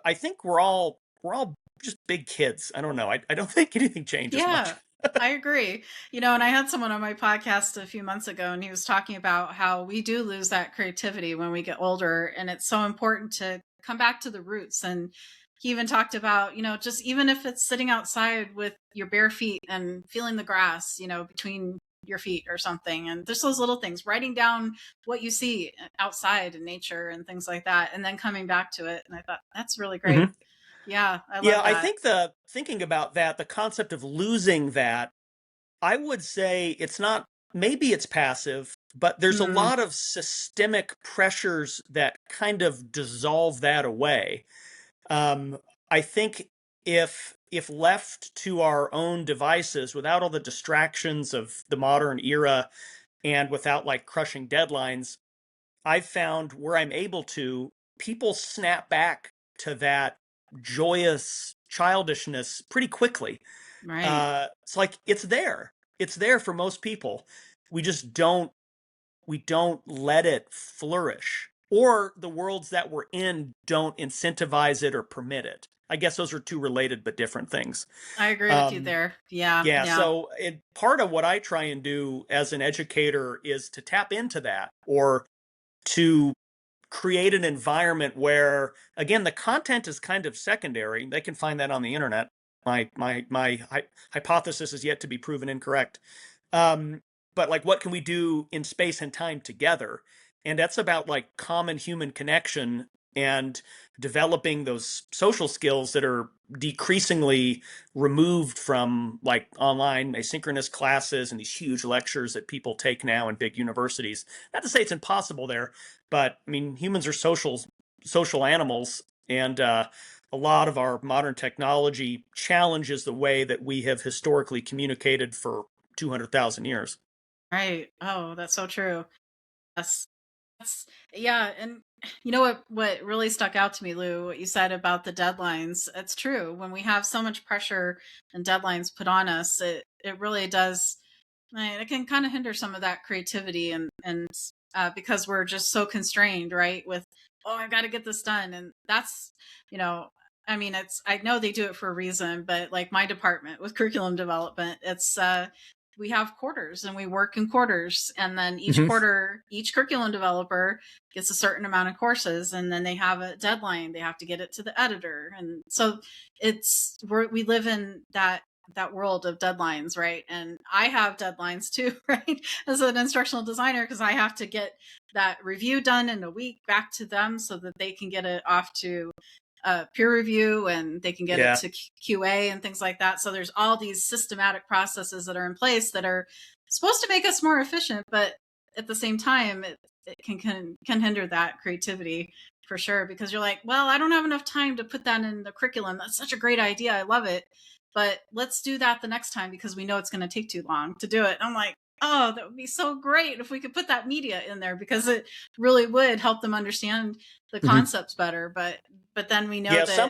I think we're all just big kids. I don't know. I don't think anything changes much. Yeah, I agree. And I had someone on my podcast a few months ago, and he was talking about how we do lose that creativity when we get older. And it's so important to come back to the roots. And he even talked about, just even if it's sitting outside with your bare feet and feeling the grass, between your feet or something. And just those little things, writing down what you see outside in nature and things like that, and then coming back to it. And I thought that's really great. Yeah, I Yeah, love I that. think thinking about that, the concept of losing that, I would say it's not, maybe it's passive, but there's a Mm, lot of systemic pressures that kind of dissolve that away. Um, I think if left to our own devices without all the distractions of the modern era and without like crushing deadlines, I've found where I'm able to, people snap back to that joyous childishness pretty quickly. right. It's like it's there. It's there for most people. We just don't let it flourish. Or the worlds that we're in don't incentivize it or permit it. I guess those are two related but different things. I agree with you Um, there. Yeah, yeah, yeah. so part of what I try and do as an educator is to tap into that, or to create an environment where, again, the content is kind of secondary. They can find that on the internet. My hypothesis is yet to be proven incorrect. Um, but like, what can we do in space and time together? And that's about like common human connection and developing those social skills that are decreasingly removed from like online asynchronous classes and these huge lectures that people take now in big universities. Not to say it's impossible there, but I mean, humans are social animals, and a lot of our modern technology challenges the way that we have historically communicated for 200,000 years. Right. Oh, that's so true. That's yeah, and what really stuck out to me, Lou, what you said about the deadlines. It's true. When we have so much pressure and deadlines put on us, it really does. It can kind of hinder some of that creativity, and because we're just so constrained, right? With I've got to get this done, and that's you know. I mean, I know they do it for a reason, but like my department with curriculum development, it's we have quarters and we work in quarters, and then each Mm-hmm. quarter each curriculum developer gets a certain amount of courses, and then they have a deadline, they have to get it to the editor, and so we live in that world of deadlines, right? And I have deadlines too, right? As an instructional designer, because I have to get that review done in a week back to them so that they can get it off to peer review, and they can get it Yeah. to QA and things like that. So there's all these systematic processes that are in place that are supposed to make us more efficient, but at the same time, it can hinder that creativity for sure, because you're like, well, I don't have enough time to put that in the curriculum. That's such a great idea. I love it. But let's do that the next time because we know it's going to take too long to do it. I'm like, oh, that would be so great if we could put that media in there, because it really would help them understand the Mm-hmm. concepts better. But then we know Yeah. Some that